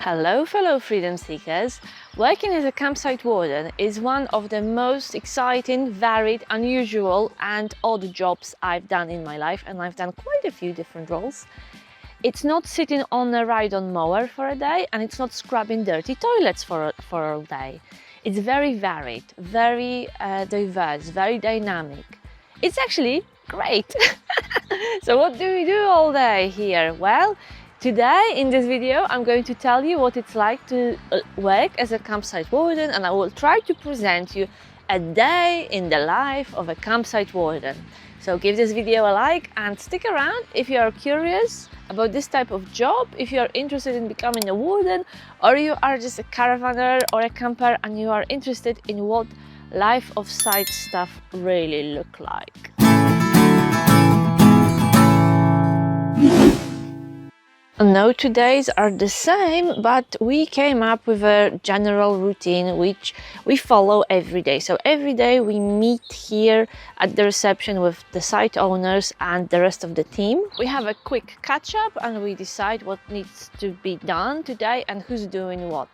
Hello fellow freedom seekers! Working as a campsite warden is one of the most exciting, varied, unusual and odd jobs I've done in my life, and I've done quite a few different roles. It's not sitting on a ride-on mower for a day, and it's not scrubbing dirty toilets for all day. It's very varied, very diverse, very dynamic. It's actually great! So what do we do all day here? Well, today in this video I'm going to tell you what it's like to work as a campsite warden, and I will try to present you a day in the life of a campsite warden. So give this video a like and stick around if you are curious about this type of job, if you are interested in becoming a warden, or you are just a caravaner or a camper and you are interested in what life of site stuff really look like. No 2 days are the same, but we came up with a general routine which we follow every day. So every day we meet here at the reception with the site owners and the rest of the team. We have a quick catch up and we decide what needs to be done today and who's doing what.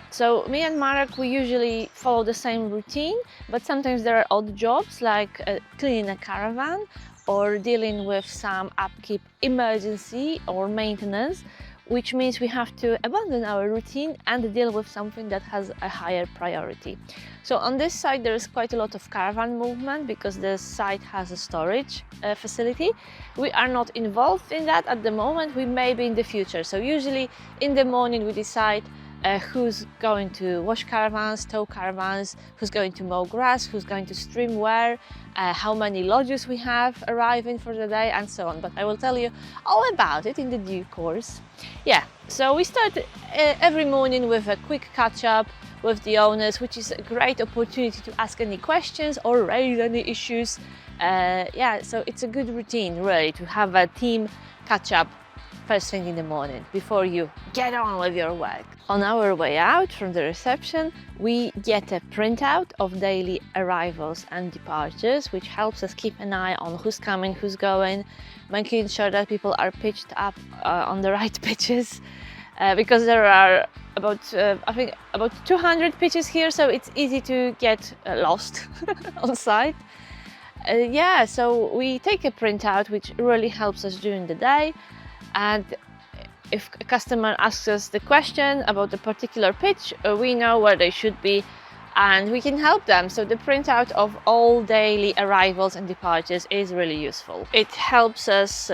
So me and Marek, we usually follow the same routine, but sometimes there are odd jobs like cleaning a caravan or dealing with some upkeep emergency or maintenance, which means we have to abandon our routine and deal with something that has a higher priority. So on this side there is quite a lot of caravan movement because the site has a storage facility. We are not involved in that at the moment, we may be in the future. So usually in the morning we decide who's going to wash caravans, tow caravans, who's going to mow grass, who's going to stream where, how many lodges we have arriving for the day, and so on. But I will tell you all about it in the due course. Yeah, so we start every morning with a quick catch-up with the owners, which is a great opportunity to ask any questions or raise any issues. Yeah, so it's a good routine really to have a team catch-up first thing in the morning before you get on with your work. On our way out from the reception, we get a printout of daily arrivals and departures, which helps us keep an eye on who's coming, who's going, making sure that people are pitched up on the right pitches, because there are about I think about 200 pitches here, so it's easy to get lost on site. Yeah, so we take a printout which really helps us during the day. And if a customer asks us the question about a particular pitch, we know where they should be and we can help them. So the printout of all daily arrivals and departures is really useful. It helps us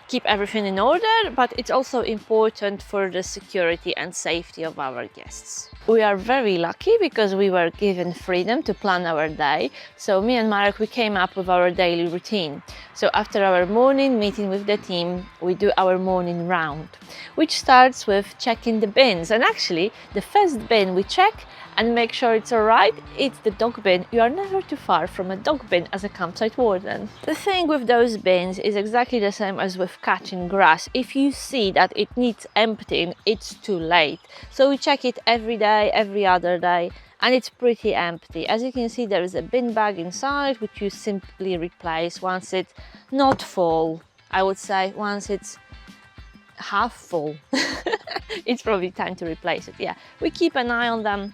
keep everything in order, but it's also important for the security and safety of our guests. We are very lucky because we were given freedom to plan our day. So me and Marek, we came up with our daily routine. So after our morning meeting with the team, we do our morning round, which starts with checking the bins. And actually, the first bin we check and make sure it's all right, it's the dog bin. You are never too far from a dog bin as a campsite warden. The thing with those bins is exactly the same as with cutting grass. If you see that it needs emptying, it's too late. So we check it every day, every other day, and it's pretty empty. As you can see, there is a bin bag inside, which you simply replace once it's not full. I would say once it's half full, it's probably time to replace it. Yeah, we keep an eye on them,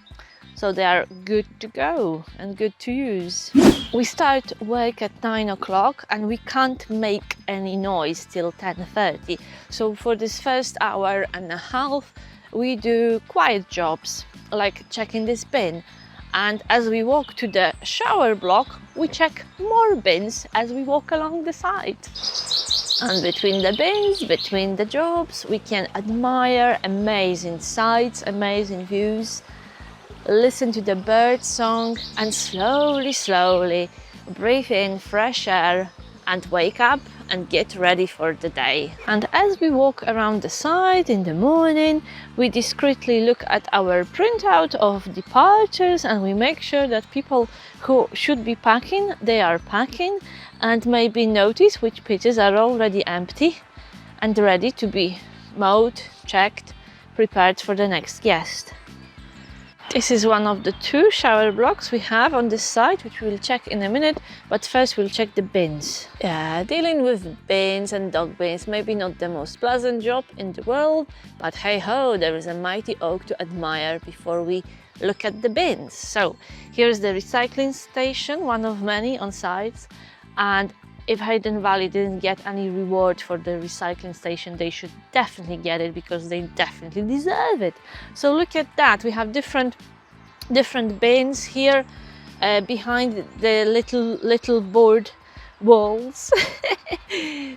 so they are good to go and good to use. We start work at 9 o'clock and we can't make any noise till 10:30. So for this first hour and a half, we do quiet jobs like checking this bin. And as we walk to the shower block, we check more bins as we walk along the side. And between the bins, between the jobs, we can admire amazing sights, amazing views, listen to the bird song and slowly breathe in fresh air and wake up and get ready for the day. And as we walk around the site in the morning, we discreetly look at our printout of departures and we make sure that people who should be packing, they are packing, and maybe notice which pitches are already empty and ready to be mowed, checked, prepared for the next guest. This is one of the 2 shower blocks we have on this side, which we'll check in a minute, but first we'll check the bins. Yeah, dealing with bins and dog bins, maybe not the most pleasant job in the world, but hey ho, there is a mighty oak to admire before we look at the bins. So here's the recycling station, one of many on sites, and if Hayden Valley didn't get any reward for the recycling station, they should definitely get it because they definitely deserve it. So look at that, we have different bins here behind the little board walls.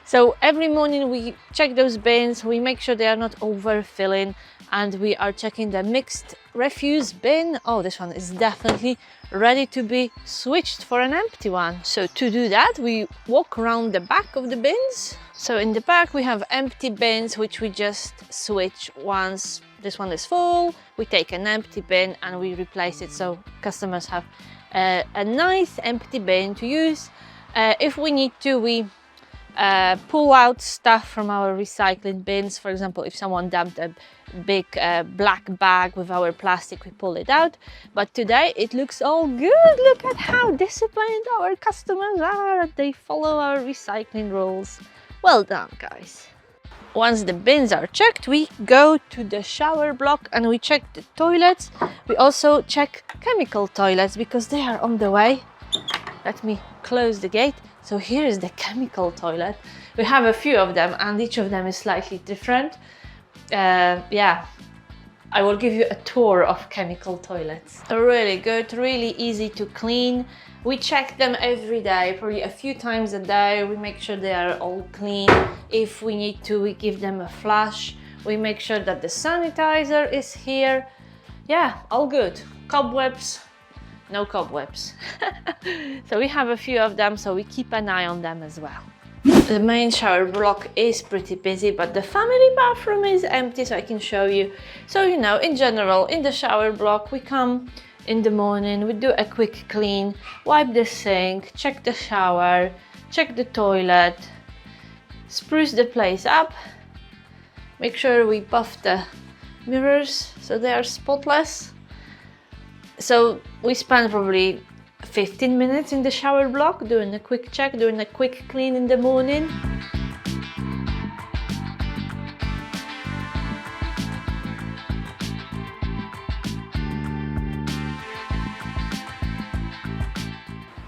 So every morning we check those bins, we make sure they are not overfilling, and we are checking the mixed refuse bin. Oh, this one is definitely ready to be switched for an empty one. So to do that, we walk around the back of the bins. So in the back we have empty bins, which we just switch once this one is full. We take an empty bin and we replace it, so customers have a nice empty bin to use. If we need to, we pull out stuff from our recycling bins. For example, if someone dumped a big black bag with our plastic, we pull it out. But today it looks all good. Look at how disciplined our customers are. They follow our recycling rules. Well done, guys. Once the bins are checked, we go to the shower block and we check the toilets. We also check chemical toilets because they are on the way. Let me close the gate. So here is the chemical toilet. We have a few of them and each of them is slightly different. Yeah, I will give you a tour of chemical toilets. They're really good, really easy to clean. We check them every day, probably a few times a day. We make sure they are all clean. If we need to, we give them a flush. We make sure that the sanitizer is here. Yeah, all good. Cobwebs, no cobwebs. So we have a few of them, so we keep an eye on them as well. The main shower block is pretty busy, but the family bathroom is empty, so I can show you. So, you know, in general, in the shower block, we come in the morning, we do a quick clean, wipe the sink, check the shower, check the toilet, spruce the place up, make sure we buff the mirrors so they are spotless. So we spend probably 15 minutes in the shower block doing a quick check, doing a quick clean in the morning.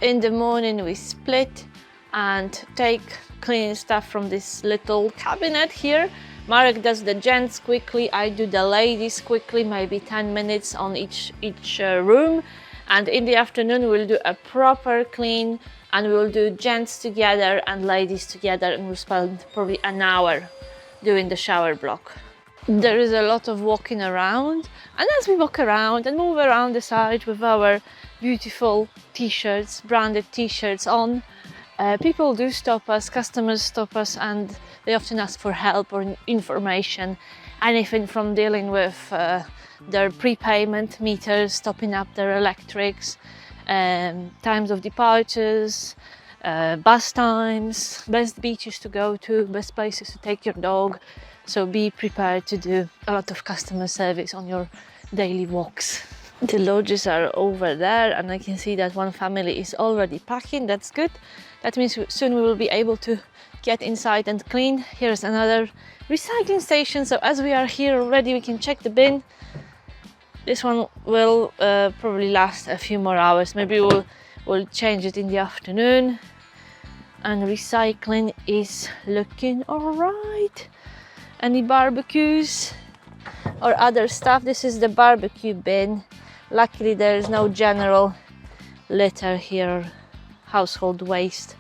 In the morning we split and take clean stuff from this little cabinet here. Marek does the gents quickly, I do the ladies quickly, maybe 10 minutes on each room. And in the afternoon we'll do a proper clean and we'll do gents together and ladies together, and we'll spend probably an hour doing the shower block. There is a lot of walking around, and as we walk around and move around the site with our beautiful t-shirts, branded t-shirts on, people do stop us, customers stop us, and they often ask for help or information, anything from dealing with their prepayment meters, topping up their electrics, times of departures, bus times, best beaches to go to, best places to take your dog. So be prepared to do a lot of customer service on your daily walks. The lodges are over there and I can see that one family is already packing. That's good. That means soon we will be able to get inside and clean. Here's another recycling station. So as we are here already, we can check the bin. This one will probably last a few more hours. Maybe we'll change it in the afternoon. And recycling is looking all right. Any barbecues or other stuff? This is the barbecue bin. Luckily there is no general litter here, household waste.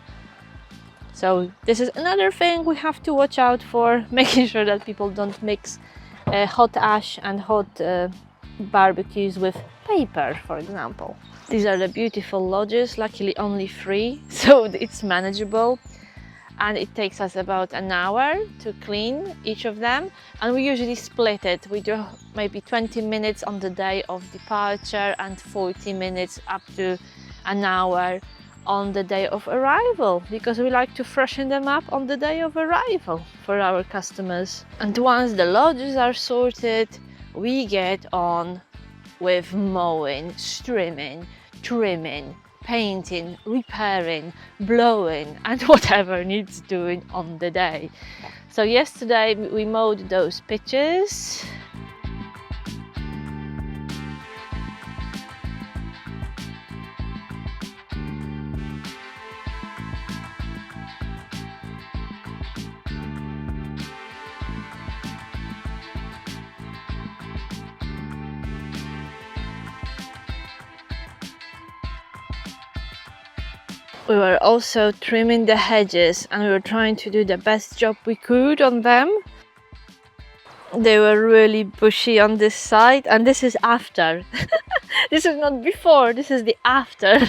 So this is another thing we have to watch out for, making sure that people don't mix hot ash and hot barbecues with paper, for example. These are the beautiful lodges, luckily only 3, so it's manageable. And it takes us about an hour to clean each of them, and we usually split it. We do maybe 20 minutes on the day of departure and 40 minutes up to an hour on the day of arrival, because we like to freshen them up on the day of arrival for our customers. And once the lodges are sorted, we get on with mowing, strimming, trimming, painting, repairing, blowing, and whatever needs doing on the day. So yesterday we mowed those pitches. We were also trimming the hedges, and we were trying to do the best job we could on them. They were really bushy on this side, and this is after. This is not before, this is the after.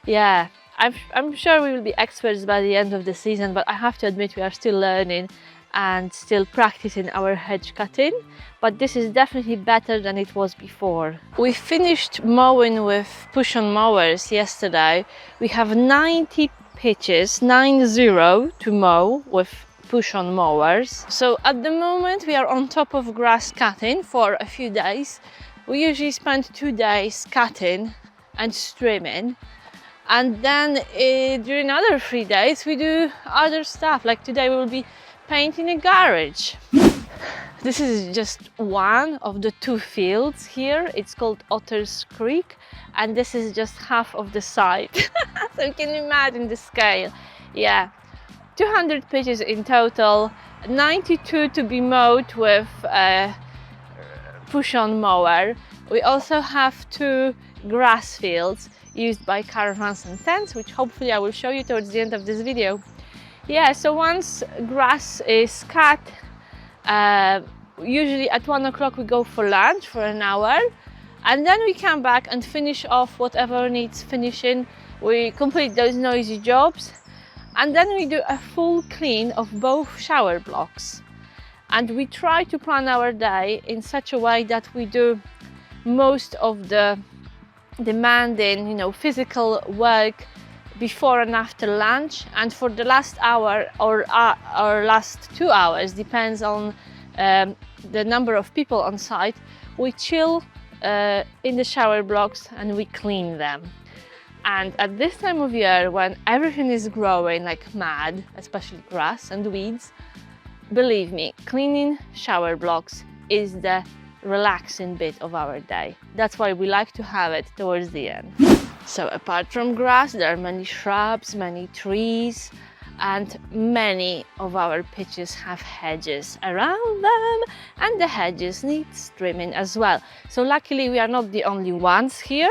Yeah, I'm sure we will be experts by the end of the season, but I have to admit we are still learning and still practicing our hedge cutting, but this is definitely better than it was before. We finished mowing with push-on mowers yesterday. We have 90 pitches, 90 to mow with push-on mowers. So at the moment we are on top of grass cutting for a few days. We usually spend 2 days cutting and strimming, and then during other 3 days we do other stuff. Like today we will be painting a garage. This is just one of the 2 fields here. It's called Otter's Creek, and this is just half of the site. So you can imagine the scale. Yeah, 200 pitches in total, 92 to be mowed with a push-on mower. We also have 2 grass fields used by caravans and tents, which hopefully I will show you towards the end of this video. Yeah, so once grass is cut, usually at 1 o'clock we go for lunch for an hour, and then we come back and finish off whatever needs finishing. We complete those noisy jobs, and then we do a full clean of both shower blocks. And we try to plan our day in such a way that we do most of the demanding, physical work before and after lunch, and for the last hour or last 2 hours, depends on the number of people on site, we chill in the shower blocks and we clean them. And at this time of year, when everything is growing like mad, especially grass and weeds, believe me, cleaning shower blocks is the relaxing bit of our day. That's why we like to have it towards the end. So apart from grass, there are many shrubs, many trees, and many of our pitches have hedges around them, and the hedges need trimming as well. So luckily we are not the only ones here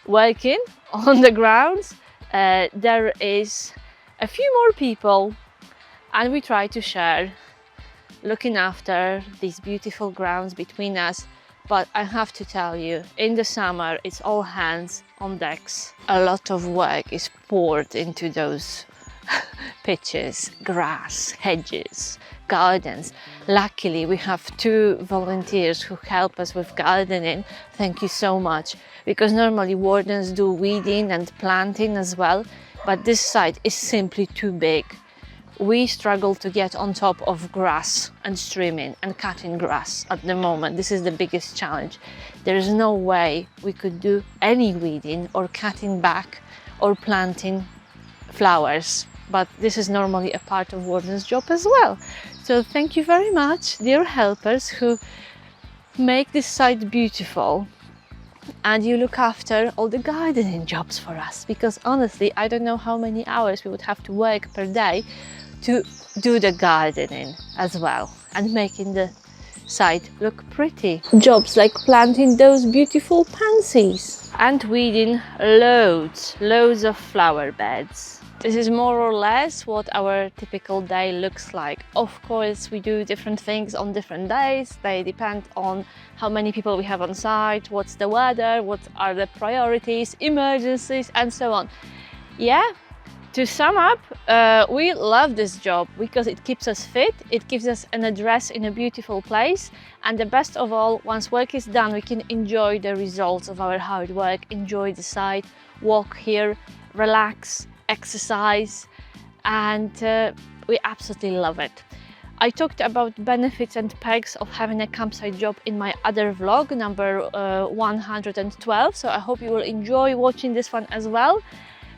working on the grounds. There is a few more people, and we try to share looking after these beautiful grounds between us. But I have to tell you, in the summer it's all hands on decks. A lot of work is poured into those pitches, grass, hedges, gardens. Luckily we have 2 volunteers who help us with gardening. Thank you so much, because normally wardens do weeding and planting as well, but this site is simply too big. We struggle to get on top of grass and trimming and cutting grass at the moment. This is the biggest challenge. There is no way we could do any weeding or cutting back or planting flowers, but this is normally a part of Warden's job as well. So thank you very much, dear helpers who make this site beautiful, and you look after all the gardening jobs for us, because honestly I don't know how many hours we would have to work per day to do the gardening as well and making the site look pretty. Jobs like planting those beautiful pansies and weeding loads of flower beds. This is more or less what our typical day looks like. Of course, we do different things on different days. They depend on how many people we have on site, what's the weather, what are the priorities, emergencies, and so on. Yeah, to sum up, we love this job because it keeps us fit, it gives us an address in a beautiful place, and the best of all, once work is done, we can enjoy the results of our hard work, enjoy the site, walk here, relax, exercise, and we absolutely love it. I talked about benefits and perks of having a campsite job in my other vlog, number 112, so I hope you will enjoy watching this one as well.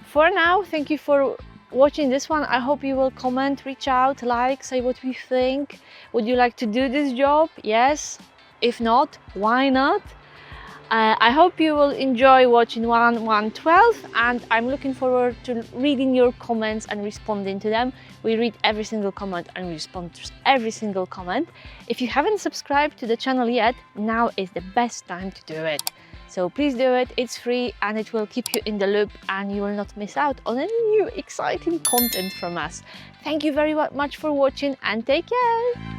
For now, thank you for watching this one. I hope you will comment, reach out, like, say what you think. Would you like to do this job? Yes. If not, why not? I hope you will enjoy watching 112, and I'm looking forward to reading your comments and responding to them. We read every single comment and respond to every single comment. If you haven't subscribed to the channel yet, now is the best time to do it. So please do it, it's free and it will keep you in the loop and you will not miss out on any new exciting content from us. Thank you very much for watching and take care!